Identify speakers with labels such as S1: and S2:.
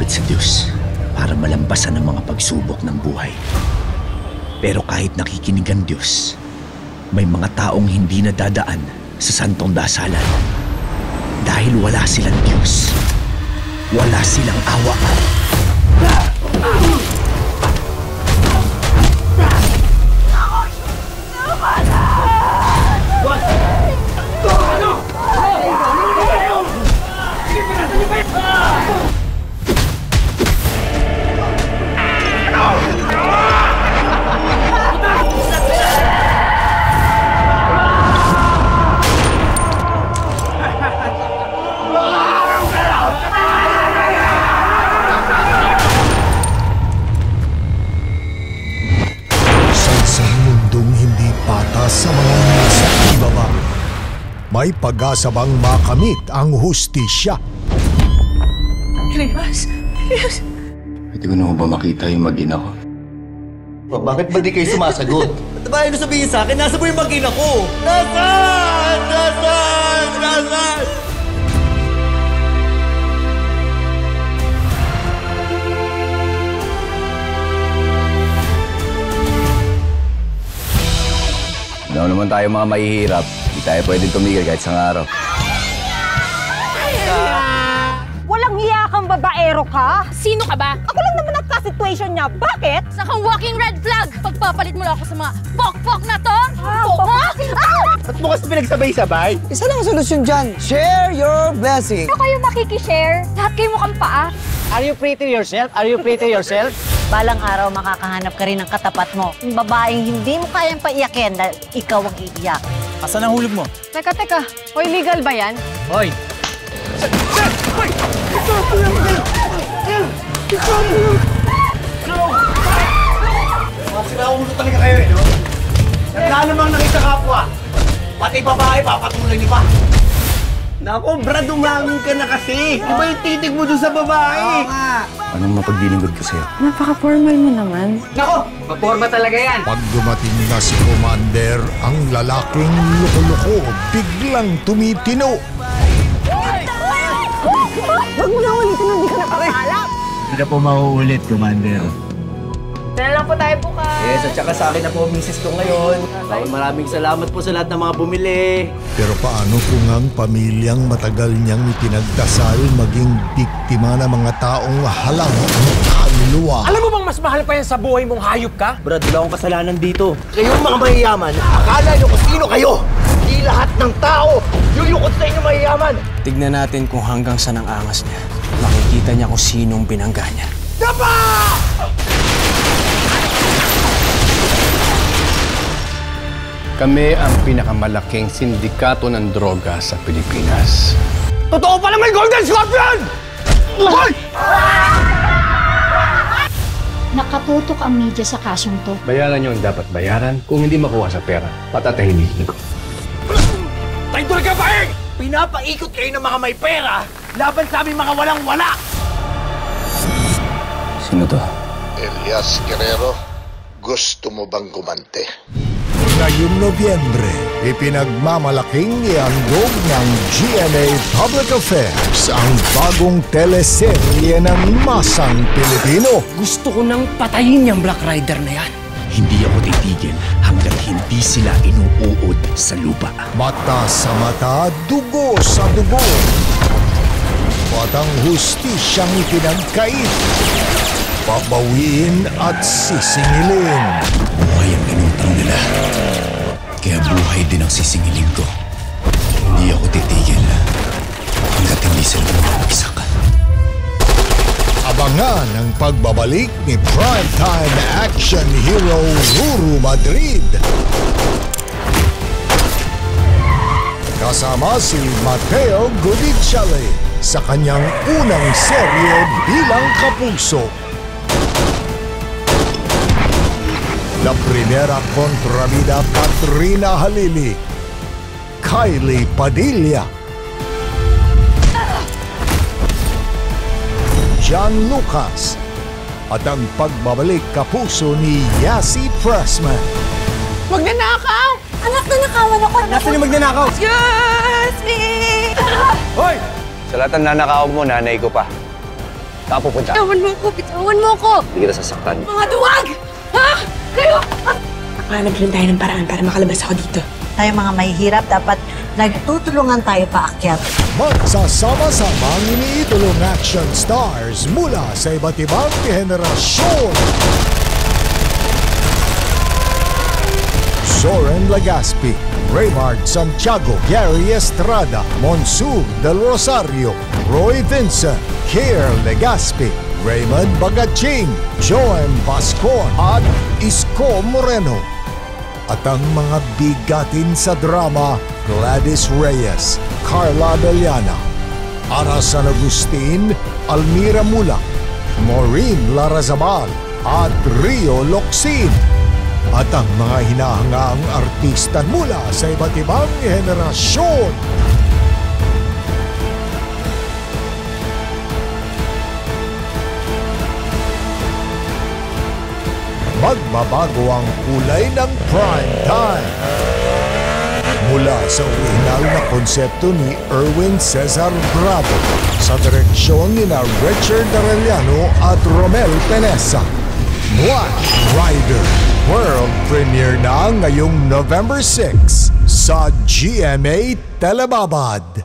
S1: lumapit sa Diyos para malampasan ang mga pagsubok ng buhay. Pero kahit nakikinig ang Diyos, may mga taong hindi nadadaan sa santong dasalan. Dahil wala silang Diyos, wala silang awa.
S2: Sa mga nasa ibaba, may pag-asa bang makamit ang hustisya?
S3: Elias! Elias!
S1: Pwede ko na ba makita yung mag-ina ko?
S4: Bakit ba di kayo sumasagot? Ba't ba ano sabihin sa akin? Nasa po yung mag-ina ko? Nasaan? Nasaan? Nasaan?
S1: Alam naman tayo mga mahihirap. Hindi tayo pwedeng tumigil kahit isang araw.
S5: Walang hiya kang babaero ka?
S3: Sino ka ba?
S5: Ako lang naman ang ka-situation niya. Bakit?
S3: Sa kang walking red flag! Pagpapalit mo lang ako sa mga pok-pok na to!
S4: Ba't mo kasi pinagsabay-sabay?
S6: Isa lang ang solusyon dyan. Share your blessing.
S3: Ano kayo makikishare? Lahat kayo mukhang paa.
S6: Are you pretty yourself? Are you pretty yourself?
S5: Balang araw makakahanap ka rin ng katapat mo. Yung babaeng hindi mo kayang paiyakin dahil ikaw ang iiyak.
S6: Asan ang hulog mo?
S3: Teka. Hoy, legal ba yan?
S6: Hoy!
S4: Mga sinaulo talaga kayo no? Naglalamang nakita kapwa. Pati babae, papatuloy niyo pa. Nako, Brad, umangin ka na kasi. Di ba yung titig mo doon sa babae?
S6: Oo nga.
S1: Anong mapaglilingkod ko sa'yo?
S3: Napaka-formal mo naman.
S6: Nako, maporma talaga yan.
S2: Pag dumating na si Commander, ang lalaking loko-loko biglang tumitino.
S5: Huwag mo na ulitin, hindi ka nakakaalap.
S4: Hindi na po mauulit, Commander.
S3: Dala lang po tayo bukas.
S4: Yes, at saka sa akin na po ang misis ko ngayon. Maraming salamat po sa lahat ng mga bumili.
S2: Pero paano kung ang pamilyang matagal niyang ipinagdasal maging biktima ng mga taong halang ang kaluluwa?
S6: Alam mo bang mas mahal pa yan sa buhay mong hayop ka?
S4: Brad, wala akong kasalanan dito. Kayong mga mayayaman, akala nyo kung sino kayo. Di lahat ng tao yuyukot sa inyo mayayaman.
S7: Tignan natin kung hanggang saan ang angas niya. Makikita niya kung sinong binangga niya.
S4: Dapa!
S8: Kami ang pinakamalaking sindikato ng droga sa Pilipinas.
S4: Totoo pala may Golden Scorpion! Hoy!
S9: Nakatutok ang media sa kasyong to.
S8: Bayaran niyo ang dapat bayaran. Kung hindi makuha sa pera, patatahimikin ko.
S4: Taidol ka, Baeng! Pinapaikot kayo ng mga may pera laban sa aming mga walang-wala!
S1: Sino to?
S10: Elias Guerrero, gusto mo bang gumante?
S2: Ngayong Nobyembre, ipinagmamalaking iandog ng GMA Public Affairs ang bagong teleserye ng masang Pilipino.
S7: Gusto ko nang patayin yung Black Rider na yan.
S1: Hindi ako titigil hanggat hindi sila inuuod sa lupa.
S2: Mata sa mata, dugo sa dugo. At ang hustisyang ipinagkait, pabawiin at sisingilin.
S1: Buhay ang inutang nila. Kaya buhay din ang sisingilin ko. Hindi ako titigil hanggat hindi sila bumabagsak.
S2: Abangan ang pagbabalik ni primetime action hero Ruru Madrid. Kasama si Mateo Gudicelli sa kanyang unang serye bilang kapuso. La Primera Contrabida Katrina Halili, Kylie Padilla, John Lucas, at ang pagbabalik kapuso ni Yasi Pressman.
S3: Magnanakaw! Anak, nanakawan ako!
S4: Nasaan yung magnanakaw?
S3: Excuse me!
S4: Hoy!
S8: Sa lahat ng nanakaw mo, nanay ko pa. Saan pupunta?
S3: Bitawan mo ko! Bitawan mo ko!
S8: Hindi kita sasaktan.
S3: Mga duwag! Ha? Kayo!
S11: Hanap rin tayo ng paraan para makalabas ako dito.
S5: Tayo mga mahihirap, dapat nagtutulungan tayo paakyat.
S2: Magsasama-samang iniidolong action stars mula sa iba't ibang henerasyon. Soren Legaspi, Raymart Santiago, Gary Estrada, Monsur Del Rosario, Roy Vincent, Kier Legaspi, Raymond Bagaching, Joem Bascon at Isko Moreno. At ang mga bigatin sa drama, Gladys Reyes, Carla Deliana, Ara San Agustin, Almira Mulak, Maureen Larazabal at Rio Locsin. At ang mga hinahangaang artista mula sa iba't ibang henerasyon. Magbabago ang kulay ng prime time. Mula sa orihinal na konsepto ni Erwin Cesar Bravo sa direksyon ni Richard Arellano at Romel Penesa. Black Rider World Premiere na ngayong November 6 sa GMA Telebabad.